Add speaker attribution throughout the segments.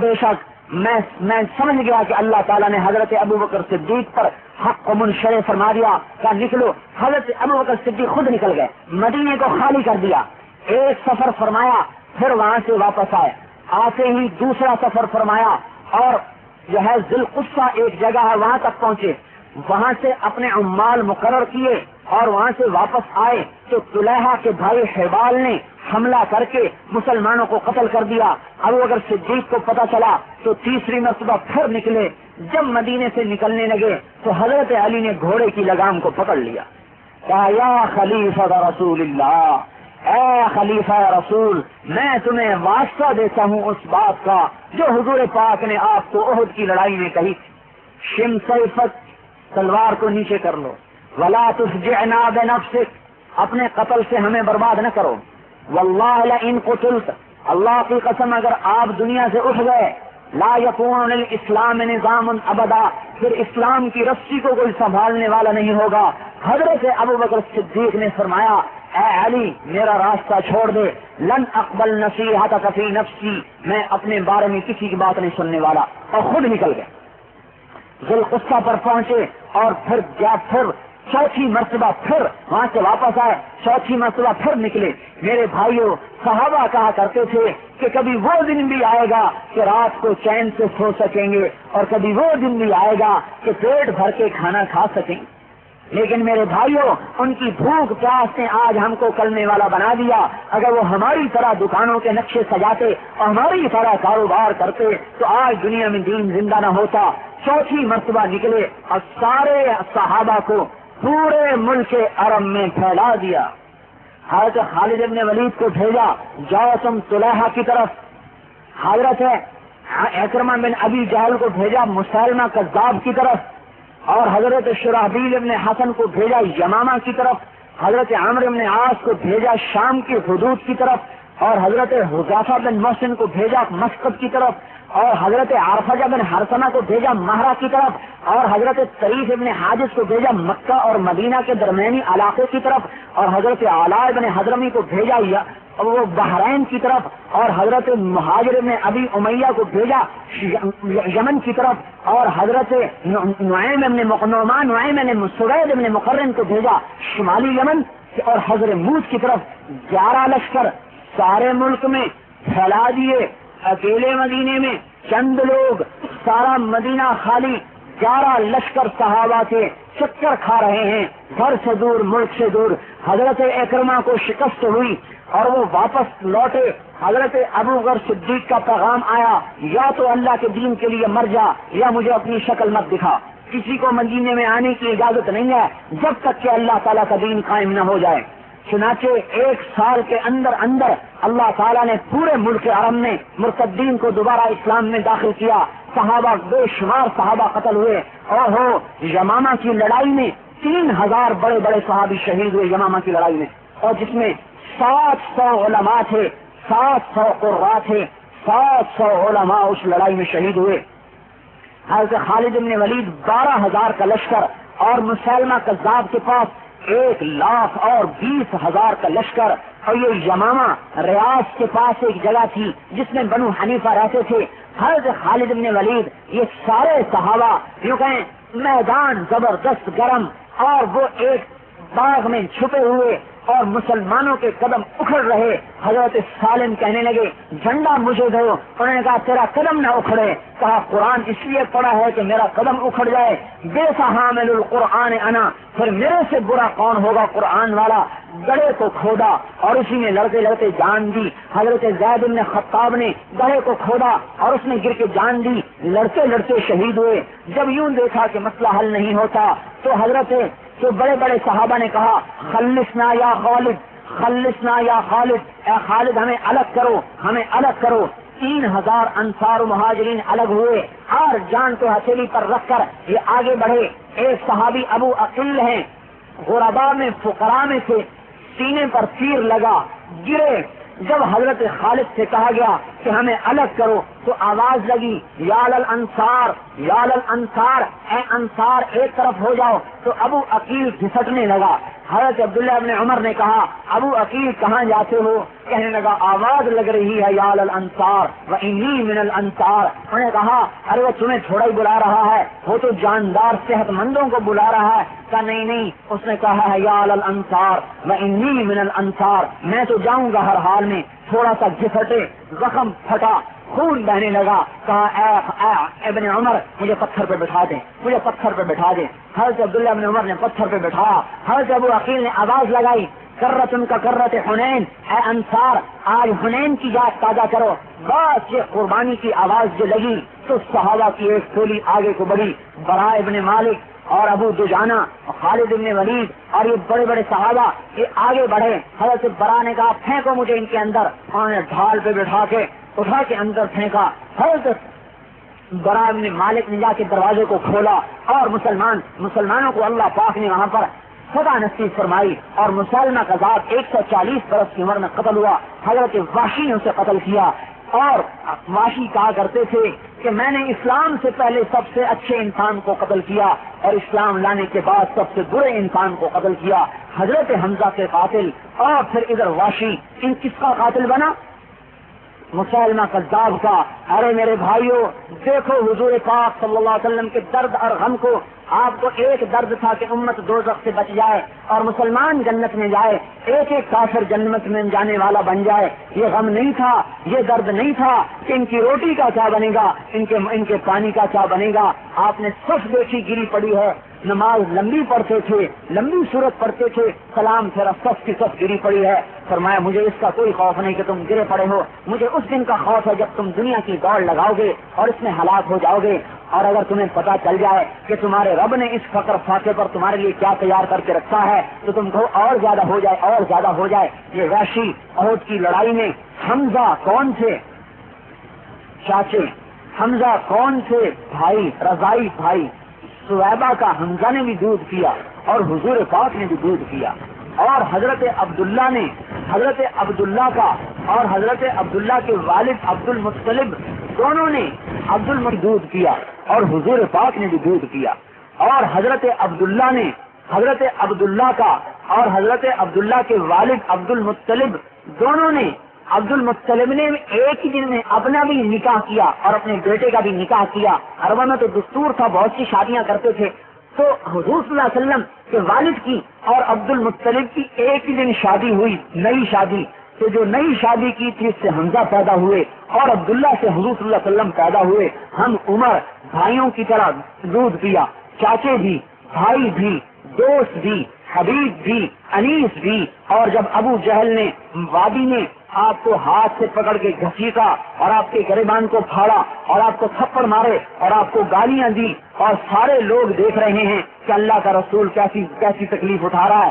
Speaker 1: بے شک میں سمجھ گیا کہ اللہ تعالیٰ نے حضرت ابو بکر صدیق پر حق کو منشر فرما دیا. کہا نکلو. حضرت ابو بکر صدیق خود نکل گئے, مدینے کو خالی کر دیا. ایک سفر فرمایا, پھر وہاں سے واپس آئے. آتے ہی دوسرا سفر فرمایا اور جو ہے ذی القصہ ایک جگہ ہے وہاں تک پہنچے. وہاں سے اپنے عمال مقرر کیے اور وہاں سے واپس آئے تو طلحہ کے بھائی حبال نے حملہ کر کے مسلمانوں کو قتل کر دیا. ابو بکر صدیق کو پتہ چلا تو تیسری مرتبہ پھر نکلے. جب مدینے سے نکلنے لگے تو حضرت علی نے گھوڑے کی لگام کو پکڑ لیا. کہا یا خلیفہ رسول اللہ, اے خلیفہ رسول, میں تمہیں واسطہ دیتا ہوں اس بات کا جو حضور پاک نے آپ کو احد کی لڑائی میں کہی تھی. شم سیفک, تلوار کو نیچے کر لو. ولا تفجعنا بنفسک, اپنے قتل سے ہمیں برباد نہ کرو. واللہ لئن قتلت, اللہ کی قسم اگر آپ دنیا سے اٹھ گئے, لا یکون للاسلام نظام ابدا, پھر اسلام کی رسی کو کوئی سنبھالنے والا نہیں ہوگا. حضرت ابو بکر صدیق نے فرمایا اے علی میرا راستہ چھوڑ دے. لن اقبل نصیحتک فی نفسی, میں اپنے بارے میں کسی کی بات نہیں سننے والا. اور خود نکل گئے. ذی القصہ پر پہنچے اور پھر چوتھی مرتبہ پھر وہاں سے واپس آئے. چوتھی مرتبہ پھر نکلے. میرے بھائیوں, صحابہ کہا کرتے تھے کہ کبھی وہ دن بھی آئے گا کہ رات کو چین سے سو سکیں گے اور کبھی وہ دن بھی آئے گا کہ پیٹ بھر کے کھانا کھا سکیں. لیکن میرے بھائیوں, ان کی بھوک پیاس نے آج ہم کو کرنے والا بنا دیا. اگر وہ ہماری طرح دکانوں کے نقشے سجاتے اور ہماری طرح کاروبار کرتے تو آج دنیا میں دین زندہ نہ ہوتا. چوتھی مرتبہ نکلے اور سارے صحابہ کو پورے ملک عرب میں پھیلا دیا. حضرت خالد ابن ولید کو بھیجا, جاؤ تم طلحہ کی طرف. حضرت اکرمہ بن ابی جہل کو بھیجا مسیلمہ کذاب کی طرف. اور حضرت شرحبیل ابن حسن کو بھیجا یمامہ کی طرف. حضرت عمرو بن عاص کو بھیجا شام کی حدود کی طرف. اور حضرت حذیفہ بن محسن کو بھیجا مسقط کی طرف. اور حضرت عرفجہ بن حرسمہ کو بھیجا مہرہ کی طرف. اور حضرت طریف ابن حاجز کو بھیجا مکہ اور مدینہ کے درمیانی علاقے کی طرف. اور حضرت علاء بن حضرمی کو بھیجا وہ بحرین کی طرف. اور حضرت مہاجر بن ابی امیہ کو بھیجا یمن کی طرف. اور حضرت نعیم بن سوید بن مقرن کو بھیجا شمالی یمن. اور حضرت موت کی طرف 11 لشکر سارے ملک میں پھیلا دیے. اکیلے مدینے میں چند لوگ, سارا مدینہ خالی. 11 لشکر صحابہ کے چکر کھا رہے ہیں گھر سے دور, ملک سے دور. حضرت اکرمہ کو شکست ہوئی اور وہ واپس لوٹے. حضرت ابو بکر صدیق کا پیغام آیا, یا تو اللہ کے دین کے لیے مر جا یا مجھے اپنی شکل مت دکھا. کسی کو مدینے میں آنے کی اجازت نہیں ہے جب تک کہ اللہ تعالیٰ کا دین قائم نہ ہو جائے. چنانچہ 1 سال کے اندر اللہ تعالیٰ نے پورے ملک عرب میں مرتدین کو دوبارہ اسلام میں داخل کیا. صحابہ, بے شمار صحابہ قتل ہوئے. اور یمامہ کی لڑائی میں 3000 بڑے بڑے صحابی شہید ہوئے یمامہ کی لڑائی میں. اور جس میں 700 علماء تھے, 700 قراء تھے. 700 علماء اس لڑائی میں شہید ہوئے. حضرت خالد بن ولید 12000 کا لشکر اور مسیلمہ کذاب کے پاس 1,20,000 کا لشکر. اور یہ یمامہ ریاض کے پاس ایک جگہ تھی جس میں بنو حنیفہ رہتے تھے. حضرت خالد بن ولید یہ سارے صحابہ یوں کہیں میدان زبردست گرم اور وہ ایک باغ میں چھپے ہوئے اور مسلمانوں کے قدم اکھڑ رہے. حضرت سالم کہنے لگے جھنڈا مجھے دو. انہوں نے کہا تیرا قدم نہ اکھڑے. کہا قرآن اس لیے پڑھا ہے کہ میرا قدم اکھڑ جائے. بیسا حامل القرآن انا, پھر میرے سے برا کون ہوگا قرآن والا. گڑھے کو کھودا اور اسی نے لڑتے لڑتے جان دی. حضرت زید بن خطاب نے گڑھے کو کھودا اور اس نے گر کے جان دی. لڑتے لڑتے شہید ہوئے. جب یوں دیکھا کہ مسئلہ حل نہیں ہوتا تو حضرت تو بڑے بڑے صحابہ نے کہا خلصنا یا خالد, خلصنا یا خالد, اے خالد ہمیں الگ کرو, ہمیں الگ کرو. 3000 انصار و مہاجرین الگ ہوئے اور جان کو ہتھیلی پر رکھ کر یہ آگے بڑھے. ایک صحابی ابو عقیل ہیں, غربا میں فقراء میں سے, سینے پر تیر لگا, گرے. جب حضرت خالد سے کہا گیا کہ ہمیں الگ کرو تو آواز لگی یا للانصار یا للانصار، اے انصار ایک طرف ہو جاؤ. تو ابو عقیل گھسٹنے لگا. حضرت عبداللہ ابن عمر نے کہا ابو عقیل کہاں جاتے ہو؟ کہنے لگا آواز لگ رہی ہے یا للانصار وانی من الانصار. انہوں نے کہا ارے وہ تمہیں تھوڑا ہی بلا رہا ہے، وہ تو جاندار صحت مندوں کو بلا رہا ہے. کہا نہیں، اس نے کہا ہے یا للانصار وانی من الانصار، میں تو جاؤں گا ہر حال میں. تھوڑا سا گھسٹے، زخم پھٹا، خون بہنے لگا. کہا اے ابن عمر مجھے پتھر پہ بٹھا دیں، مجھے پتھر پہ بٹھا دیں. حضرت عبداللہ ابن عمر نے پتھر پہ بٹھایا. حضرت ابو عقیل نے آواز لگائی کرت ان کا کرت حنین، اے انصار آج حنین کی یاد تازہ کرو. بس یہ قربانی کی آواز جو لگی تو صحابہ کی ایک ٹولی آگے کو بڑھی. براء ابن مالک اور ابو دجانہ اور خالد ابن ولید اور یہ بڑے بڑے صحابہ یہ آگے بڑھے. حضرت براء نے کہا پھینکو مجھے ان کے اندر. انہوں نے ڈھال پہ بٹھا کے اٹھا کے اندر پھینکا. حضرت براء ابن مالک نے جا کے دروازے کو کھولا اور مسلمانوں کو اللہ پاک نے وہاں پر فتح نصیب فرمائی. اور مسلمہ کذاب 140 برس کی عمر میں قتل ہوا. حضرت وحشی نے اسے قتل کیا. اور وحشی کہا کرتے تھے کہ میں نے اسلام سے پہلے سب سے اچھے انسان کو قتل کیا اور اسلام لانے کے بعد سب سے برے انسان کو قتل کیا. حضرت حمزہ کے قاتل اور پھر ادھر وحشی، ان کس کا قاتل بنا؟ مسلمہ کذاب کا. ارے میرے بھائیوں دیکھو حضور پاک صلی اللہ علیہ وسلم کے درد اور غم کو. آپ کو ایک درد تھا کہ امت دوزخ سے بچ جائے اور مسلمان جنت میں جائے، ایک ایک کافر جنت میں جانے والا بن جائے. یہ غم نہیں تھا، یہ درد نہیں تھا کہ ان کی روٹی کا کیا بنے گا، ان کے پانی کا کیا بنے گا. آپ نے صف دیکھی گری پڑی ہے. نماز لمبی پڑھتے تھے، لمبی صورت پڑھتے تھے، سلام پھر صف کی صف گری پڑی ہے. فرمایا مجھے اس کا کوئی خوف نہیں کہ تم گرے پڑے ہو، مجھے اس دن کا خوف ہے جب تم دنیا کی دوڑ لگاؤ گے اور اس میں ہلاک ہو جاؤ گے. اور اگر تمہیں پتا چل جائے کہ تمہارے رب نے اس فقر فاقے پر تمہارے لیے کیا تیار کر کے رکھا ہے تو تم کو اور زیادہ ہو جائے اور زیادہ ہو جائے. یہ وحشی احد کی لڑائی میں حمزہ کون تھے؟ چاچے. حمزہ کون تھے؟ بھائی، رضائی بھائی. سویبہ کا حمزہ نے بھی دودھ پیا اور حضور پاک نے بھی دودھ پیا. اور حضرت عبداللہ کا اور حضرت عبداللہ کے والد عبد المطلب دونوں نے دودھ پیا اور حضور پاک نے بھی دودھ پیا. اور حضرت عبداللہ کا اور حضرت عبداللہ کے والد عبد المطلب دونوں نے، عبد المطلب نے ایک ہی دن میں اپنا بھی نکاح کیا اور اپنے بیٹے کا بھی نکاح کیا. عربوں میں تو دستور تھا، بہت سی شادیاں کرتے تھے. تو حضور صلی اللہ علیہ وسلم کے والد کی اور عبد المطلب کی ایک ہی دن شادی ہوئی، نئی شادی. تو جو نئی شادی کی تھی اس سے حمزہ پیدا ہوئے اور عبداللہ سے حضور صلی اللہ علیہ وسلم پیدا ہوئے. ہم عمر بھائیوں کی طرح دودھ پیا، چاچے بھی، بھائی بھی، دوست بھی، حبیب بھی، انیس بھی. اور جب ابو جہل نے وادی میں آپ کو ہاتھ سے پکڑ کے گھسیٹا اور آپ کے گریبان کو پھاڑا اور آپ کو تھپڑ مارے اور آپ کو گالیاں دی اور سارے لوگ دیکھ رہے ہیں کہ اللہ کا رسول کیسی تکلیف اٹھا رہا ہے،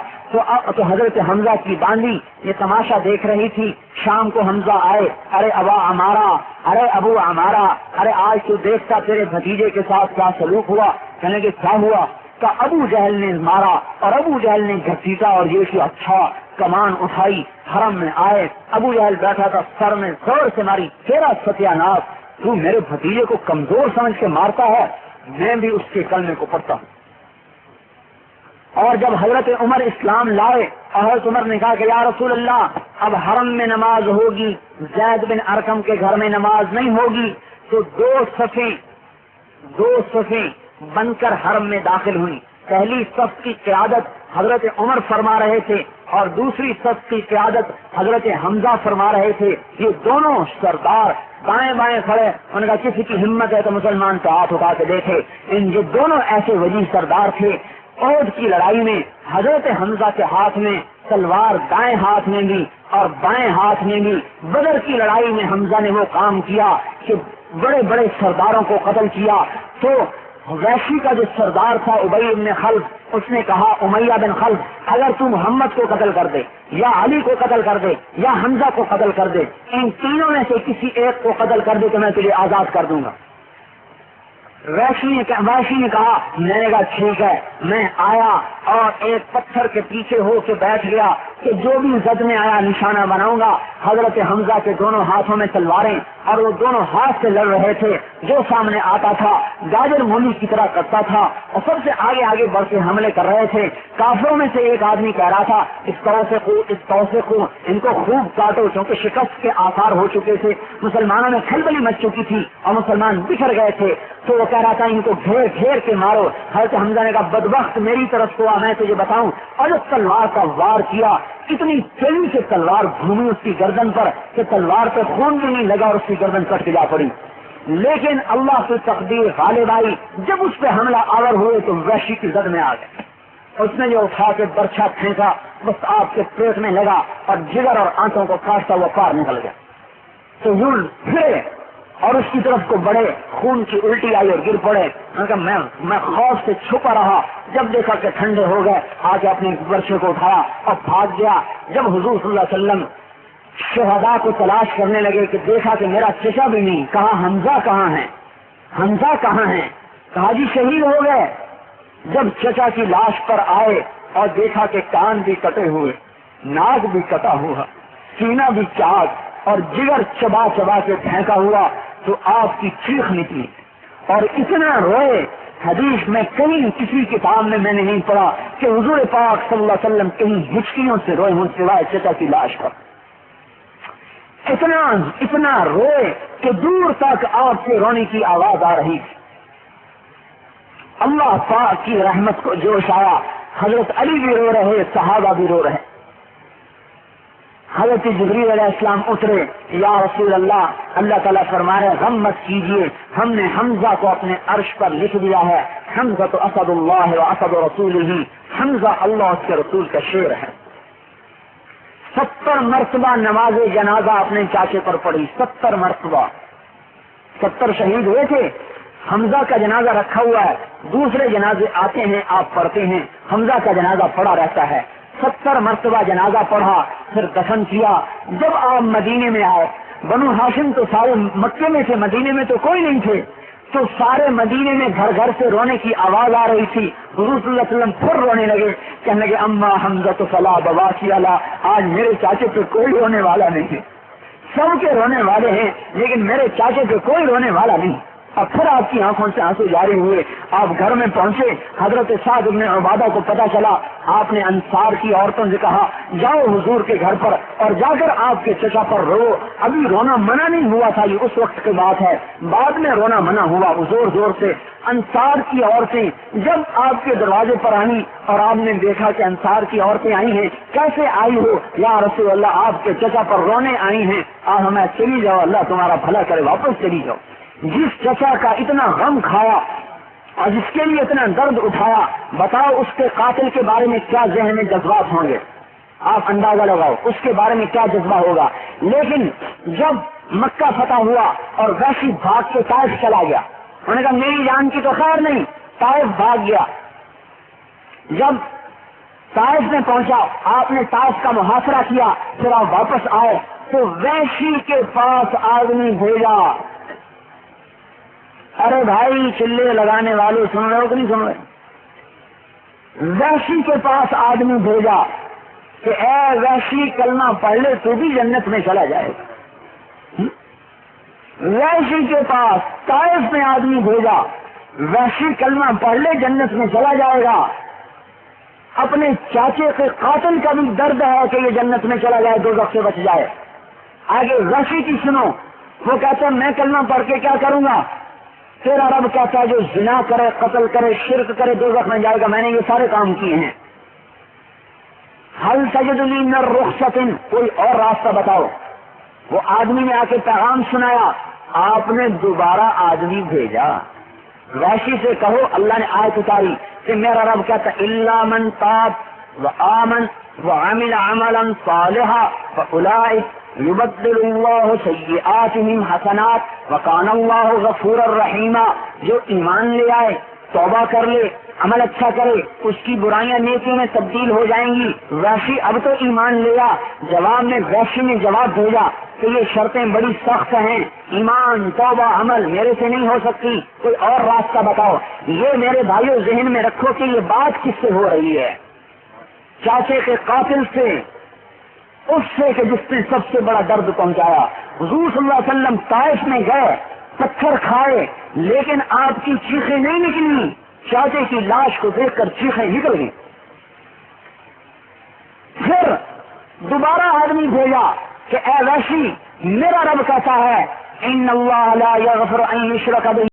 Speaker 1: تو حضرت حمزہ کی باندھی یہ تماشا دیکھ رہی تھی. شام کو حمزہ آئے، ارے ابا عمارہ، ارے ابو عمارہ، ارے آج تو دیکھتا تیرے بھتیجے کے ساتھ کیا سلوک ہوا. کہنے کہ کیا ہوا؟ کہ ابو جہل نے مارا اور ابو جہل نے گھسیٹا اور یہ کہ اچھا. کمان اٹھائی، حرم میں آئے، ابو جہل بیٹھا تھا، سر میں زور سے ماری. تیرا ستیہ ناش، تو میرے بھتیجے کو کمزور سمجھ کے مارتا ہے، میں بھی اس کے کلمے کو پڑھتا ہوں. اور جب حضرت عمر اسلام لائے اور حضرت عمر نے کہا کہ یا رسول اللہ اب حرم میں نماز ہوگی، زید بن ارقم کے گھر میں نماز نہیں ہوگی. تو دو صفیں بن کر حرم میں داخل ہوئی. پہلی صف کی قیادت حضرت عمر فرما رہے تھے اور دوسری صف کی قیادت حضرت حمزہ فرما رہے تھے. یہ دونوں سردار بائیں بائیں کھڑے. ان کا کسی کی ہمت ہے تو مسلمان کا ہاتھ اٹھا کے دیکھے. یہ دونوں ایسے وجیح سردار تھے. احد کی لڑائی میں حضرت حمزہ کے ہاتھ میں تلوار دائیں ہاتھ میں بھی اور بائیں ہاتھ میں بھی. بدر کی لڑائی میں حمزہ نے وہ کام کیا کہ بڑے بڑے سرداروں کو قتل کیا. تو ویشی کا جو سردار تھا ابی بن خلف، اس نے کہا امیہ بن خلف اگر تو محمد کو قتل کر دے یا علی کو قتل کر دے یا حمزہ کو قتل کر دے، ان تینوں میں سے کسی ایک کو قتل کر دے تو میں تجھے آزاد کر دوں گا. وحشی نے کہا، میں نے کہا ٹھیک ہے، میں آیا اور ایک پتھر کے پیچھے ہو کے بیٹھ گیا کہ جو بھی زد میں آیا نشانہ بناؤں گا۔ حضرت حمزہ کے دونوں ہاتھوں میں تلواریں اور وہ دونوں ہاتھ سے لڑ رہے تھے، جو سامنے آتا تھا گاجر مولی کی طرح کرتا تھا اور سب سے آگے آگے بڑھ کے حملے کر رہے تھے۔ کافروں میں سے ایک آدمی کہہ رہا تھا اس طرح سے ان کو خوب کاٹو، کیونکہ شکست کے آثار ہو چکے تھے، مسلمانوں میں کھلبلی مچ چکی تھی اور مسلمان بکھر گئے تھے، تو وہ کہہ رہا تھا ان کو گھیر گھیر کے مارو۔ حضرت حمزہ نے کہا بدبخت میری طرف کو میں تجھے بتاؤں، اور اس تلوار کا وار کیا، اتنی تیزی سے تلوار گھومی اس کی گردن پر کہ تلوار پہ خون بھی نہیں لگا اور اس کی گردن کٹ کے جا پڑی۔ لیکن اللہ کی تقدیر غالب آئی، جب اس پہ حملہ آور ہوئے تو وحشی کی زد میں آ گئے، اس نے جو اٹھا کے برچھا پھینکا بس آپ کے پیٹ میں لگا اور جگر اور آنتوں کو کاٹتا ہوا پار نکل گیا۔ تو یوں پھرے اور اس کی طرف کو بڑھے، خون کی الٹی آئی اور گر پڑے۔ میں خوف سے چھپا رہا، جب دیکھا کہ ٹھنڈے ہو گئے آ کے اپنے برچے کو اٹھایا اور بھاگ گیا۔ جب حضور صلی اللہ علیہ وسلم شہداء کو تلاش کرنے لگے کہ دیکھا کہ میرا چچا بھی نہیں، کہا حمزہ کہاں ہے، حمزہ کہاں ہے؟ کہا جی شہید ہو گئے۔ جب چچا کی لاش پر آئے اور دیکھا کہ کان بھی کٹے ہوئے، ناک بھی کٹا ہوا، سینہ بھی چاک اور جگر چبا چبا کے پھینکا ہوا، تو آپ کی چیخ نکلی اور اتنا روئے۔ حدیث میں کہیں کسی کتاب میں نے نہیں پڑھا کہ حضور پاک صلی اللہ علیہ وسلم کہیں ہچکیوں سے روئے ہوں سوائے چچا کی لاش پر۔ اتنا روئے کہ دور تک آپ کے رونے کی آواز آ رہی تھی۔ اللہ پاک کی رحمت کو جوش آیا، حضرت علی بھی رو رہے، صحابہ بھی رو رہے۔ حضرت جبریل علیہ السلام اترے، یا رسول اللہ، اللہ تعالیٰ فرما رہے غم مت کیجیے، ہم نے حمزہ کو اپنے عرش پر لکھ دیا ہے، حمزہ تو اسد اللہ و اسد رسولہ، حمزہ اللہ اس کے رسول کا شیر ہے۔ 70 مرتبہ نماز جنازہ اپنے چاچے پر پڑھی، 70 مرتبہ، 70 شہید ہوئے تھے۔ حمزہ کا جنازہ رکھا ہوا ہے، دوسرے جنازے آتے ہیں آپ پڑھتے ہیں، حمزہ کا جنازہ پڑا رہتا ہے۔ 70 مرتبہ جنازہ پڑھا، پھر دفن کیا۔ جب آپ مدینے میں آئے، بنو ہاشم تو سارے مکے میں تھے، مدینے میں تو کوئی نہیں تھے، تو سارے مدینے میں گھر گھر سے رونے کی آواز آ رہی تھی۔ حضور صلی اللہ علیہ وسلم پھر رونے لگے، کہنے لگے اما حمزہ تو فلا بواسی اللہ، آج میرے چاچے پہ کوئی رونے والا نہیں ہے، سب کے رونے والے ہیں لیکن میرے چاچے پہ کوئی رونے والا نہیں۔ اور پھر آپ کی آنکھوں سے آنسو جاری ہوئے، آپ گھر میں پہنچے، حضرت سعد بن عبادہ کو پتا چلا، آپ نے انصار کی عورتوں سے کہا جاؤ حضور کے گھر پر اور جا کر آپ کے چچا پر رو۔ ابھی رونا منع نہیں ہوا تھا، یہ اس وقت کی بات ہے، بعد میں رونا منع ہوا زور زور سے۔ انصار کی عورتیں جب آپ کے دروازے پر آئی اور آپ نے دیکھا کہ انصار کی عورتیں آئی ہیں، کیسے آئی ہو؟ یا رسول اللہ آپ کے چچا پر رونے آئی ہیں، آپ ہمیں چلی جاؤ، اللہ تمہارا بھلا کرے، واپس چلی جاؤ۔ جس چچا کا اتنا غم کھایا اور جس کے لیے اتنا درد اٹھایا، بتاؤ اس کے قاتل کے بارے میں کیا ذہن میں جذبات ہوں گے؟ آپ اندازہ لگاؤ اس کے بارے میں کیا جذبہ ہوگا۔ لیکن جب مکہ فتح ہوا اور وحشی بھاگ کے طائف چلا گیا، انہوں نے کہا میری جان کی تو خیر نہیں، طائف بھاگ گیا۔ جب طائف میں پہنچا، آپ نے طائف کا محاصرہ کیا، پھر آپ واپس آئے تو وحشی کے پاس آدمی بھیجا۔ ارے بھائی چلے لگانے والے سن رہے ہو کہ نہیں سن رہے؟ وحشی کے پاس آدمی بھیجا کہ اے وحشی کلمہ پڑھ لے تو بھی جنت میں چلا جائے گا۔ وحشی کے پاس طائف میں آدمی بھیجا، وحشی کلمہ پڑھ لے جنت میں چلا جائے گا۔ اپنے چاچے کے قاتل کا بھی درد ہے کہ یہ جنت میں چلا جائے، دوزخ سے بچ جائے۔ آگے وحشی کی سنو، وہ کہتا ہے میں کلمہ پڑھ کے کیا کروں گا؟ تیرا رب کہتا ہے جو زنا کرے، قتل کرے، شرک کرے دوزخ میں جائے گا، میں نے یہ سارے کام کیے ہیں۔ حل تجد لی من رخصت، کوئی اور راستہ بتاؤ۔ وہ آدمی نے آ کے پیغام سنایا، آپ نے دوبارہ آدمی بھیجا۔ وحشی سے کہو اللہ نے آیت اتاری کہ میرا رب کہتا ہے الا من تاب وآمن وعمل عملا صالحا فاولئک یبدل اللہ سیئاتہم حسنات وکان اللہ غفورا رحیما۔ جو ایمان لے آئے توبہ کر لے، عمل اچھا کرے، اس کی برائیاں نیکیوں میں تبدیل ہو جائیں گی۔ ویشی اب تو ایمان لیا، جواب میں ویشی نے جواب بھیجا کہ یہ شرطیں بڑی سخت ہیں، ایمان توبہ عمل میرے سے نہیں ہو سکتی، کوئی اور راستہ بتاؤ۔ یہ میرے بھائیوں ذہن میں رکھو کہ یہ بات کس سے ہو رہی ہے؟ چاچے کے قاتل سے، اس سے کہ جس نے سب سے بڑا درد پہنچایا۔ حضور صلی اللہ علیہ وسلم طائف میں گئے، پتھر کھائے، لیکن آپ کی چیخیں نہیں نکلی، چاچے کی لاش کو دیکھ کر چیخیں نکل گئی۔ پھر دوبارہ آدمی بھیجا کہ اے وحشی، میرا رب کہتا ہے ان اللہ لا یغفر ان یشرک بہ